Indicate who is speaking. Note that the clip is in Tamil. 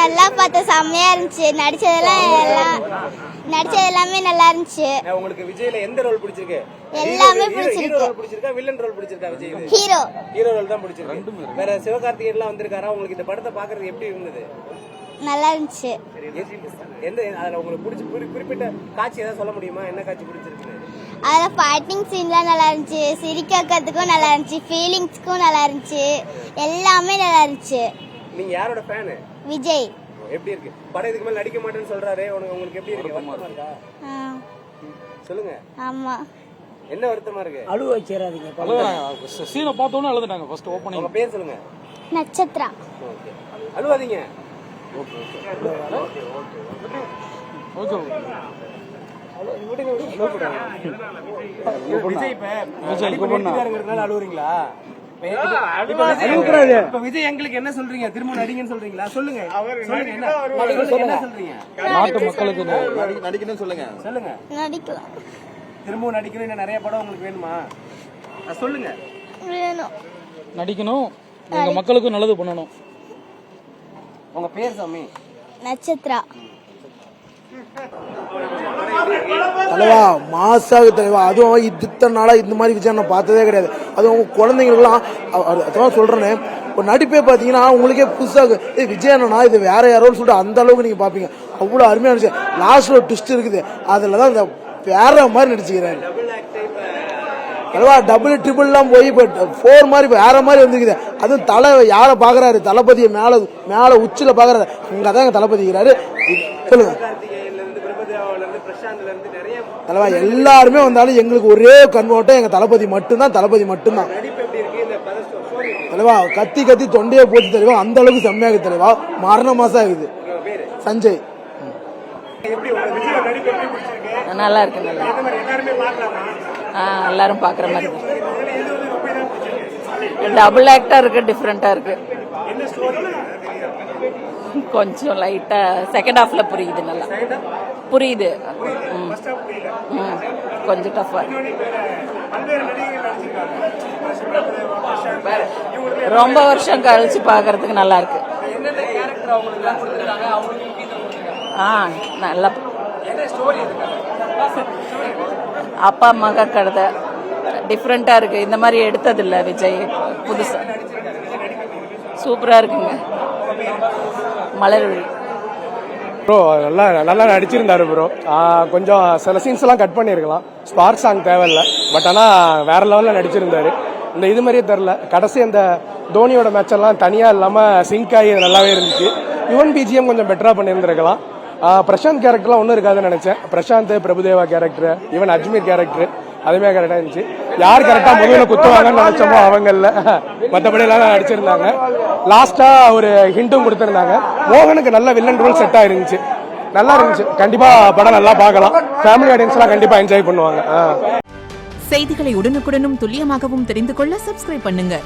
Speaker 1: நல்லா பார்த்த செம்மையா இருந்துச்சு. நடிச்சது எல்லாமே நல்லா இருந்துச்சு.
Speaker 2: உங்களுக்கு விஜய்ல எந்த ரோல் பிடிச்சிருக்கு?
Speaker 1: எல்லாமே பிடிச்சிருக்கு.
Speaker 2: ரோல் பிடிச்சிருக்கா வில்லன் ரோல் பிடிச்சிருக்கா? விஜய்
Speaker 1: ஹீரோ
Speaker 2: ரோல் தான் பிடிச்சிருக்கு. வேற சிவகார்த்திகேயன் எல்லாம் வந்திருக்காரா? உங்களுக்கு இந்த படத்தை பாக்குறது எப்படி இருந்தது?
Speaker 1: நல்லா இருந்துச்சு.
Speaker 2: எந்த அதுல உங்களுக்கு பிடிச்ச குறிப்பிட்ட காட்சி ஏதாவது சொல்ல முடியுமா? என்ன காட்சி பிடிச்சிருக்கு?
Speaker 1: அதுல ஃபைட்டிங் சீன்லாம் நல்லா இருந்துச்சு. சிரிக்கிறதுக்கும் நல்லா இருந்துச்சு. ஃபீலிங்ஸ்க்கும் நல்லா இருந்துச்சு. எல்லாமே நல்லா இருந்துச்சு.
Speaker 2: நீங்க யாரோட ஃபேன்?
Speaker 1: விஜய்.
Speaker 2: எப்படி இருக்கு படம்? இதுக்கு மேல நடிக்க மாட்டேன்னு சொல்றாரு. உங்களுக்கு எப்படி இருக்கு? வருத்தமா இருக்கா? சொல்லுங்க.
Speaker 1: ஆமா.
Speaker 2: என்ன வருத்தமா இருக்கு?
Speaker 3: அழுவ வச்சிராதீங்க.
Speaker 4: சீனை பார்த்தோன்னே அழுதுட்டாங்க. First opening.
Speaker 2: உங்க பேர் சொல்லுங்க.
Speaker 1: நட்சத்திரா.
Speaker 2: ஓகே. அழுவாதீங்க. ஓகே. விஜய் இப்ப அழுவுறீங்களா? இப்ப விஜய் எங்களுக்கு என்ன சொல்றீங்க? திரும்ப நடிங்கன்னு சொல்றீங்களா? சொல்லுங்க. என்ன சொல்றீங்க?
Speaker 4: நாட்டு மக்களுக்கு
Speaker 2: நடிக்கணும்னு சொல்லுங்க.
Speaker 1: நடிக்கலாம்.
Speaker 2: திரும்பவும் நடிக்கணும். இன்னும் நிறைய படம் உங்களுக்கு வேணுமா? சொல்லுங்க.
Speaker 1: வேணும்.
Speaker 4: நடிக்கணும். எங்க மக்களுக்கு நல்லது பண்ணணும்.
Speaker 2: உங்க பேர் சாமி?
Speaker 1: நட்சத்திரா.
Speaker 3: தலைவா மாசாக தலைவா. அதுவும் இத்தனை நாளா இந்த மாதிரி விஜய் நான் பார்த்ததே கிடையாது. அதுவும் குழந்தைங்களுக்குலாம் அதான் சொல்றேன்னு ஒரு நடிப்பே பாத்தீங்கன்னா உங்களுக்கே புதுசாக விஜய் அண்ணா இது வேற யாரோன்னு சொல்லிட்டு அந்த அளவுக்கு நீங்க பாப்பீங்க. அவ்வளவு அருமையா நடிச்சு. லாஸ்ட்ல ஒரு ட்விஸ்ட் இருக்குது. அதுலதான் இந்த வேற மாதிரி நடிச்சுக்கிறாரு. தலைவா டபுள் ட்ரிபிள் எல்லாம் போய் இப்ப 4 மாதிரி வேற மாதிரி வந்துருக்குது. அதுவும் தலை யார பாக்குறாரு? தளபதியை மேல உச்சில பாக்குறாரு. அங்கதான் எங்க தளபதி இருக்கிறாரு. சொல்லுங்க. தலைவா எல்லாருமே வந்தாலும் எங்களுக்கு ஒரே கண்ணோட்டம் எங்க தளபதி மட்டும்தான். தலைவா கத்தி தொண்டையே போச்சு தலைவா. அந்த அளவுக்கு செம்மையாக தலைவா. மரண மாசம் ஆகுது. சஞ்சய்
Speaker 5: நல்லா இருக்கு. எல்லாரும் பாக்குற மாதிரி டபுள் ஆக்டா இருக்கு. டிஃபரெண்டா இருக்கு. கொஞ்சம் லைட்டா செகண்ட் ஹாஃப்ல புரியுது. நல்லா புரியுது. கொஞ்சம் டஃபா. ரொம்ப வருஷம் கழிச்சு பாக்குறதுக்கு நல்லா இருக்கு. நல்லா அப்பா மக கதை டிஃப்ரெண்டா இருக்கு. இந்த மாதிரி எடுத்தது இல்ல விஜய். புதுசா சூப்பரா இருக்குங்க. மலர்விழி
Speaker 6: ப்ரோ நல்லா நடிச்சிருந்தாரு ப்ரோ. கொஞ்சம் சில சீன்ஸ் எல்லாம் கட் பண்ணிருக்கலாம். ஸ்பார்க் சாங் தேவையில்ல. பட் ஆனா வேற லெவல்ல நடிச்சிருந்தாரு. இந்த இது மாதிரியே தெரியல. கடைசி அந்த தோனியோட மேட்ச் எல்லாம் தனியா இல்லாம சிங்க் ஆகி நல்லாவே இருந்துச்சு. யுவன் பிஜிஎம் கொஞ்சம் பெட்டரா பண்ணியிருந்திருக்கலாம். பிரசாந்த் கேரக்டர்லாம் ஒன்றும் இருக்காதுன்னு நினைச்சேன். Prashanth, Prabhudeva character, even Ajmer character அதுவே கரெக்டா இருந்துச்சு. யார் கரெக்டா முதல்ல குத்துவாங்கன்னு நினைச்சோமோ அவங்கல்ல. மற்றபடி எல்லாம் நடிச்சிருந்தாங்க. லாஸ்டா ஒரு ஹிண்ட்டும் கொடுத்திருந்தாங்க. மோகனுக்கு நல்ல வில்லன் ரோல் செட் ஆயிருந்துச்சு. நல்லா இருந்துச்சு. கண்டிப்பா படம் நல்லா பார்க்கலாம். ஃபேமிலி ஆடியன்ஸ் எல்லாம் கண்டிப்பா என்ஜாய் பண்ணுவாங்க.
Speaker 7: செய்திகளை உடனுக்குடனும் துல்லியமாகவும் தெரிந்து கொள்ள சப்ஸ்கிரைப் பண்ணுங்க.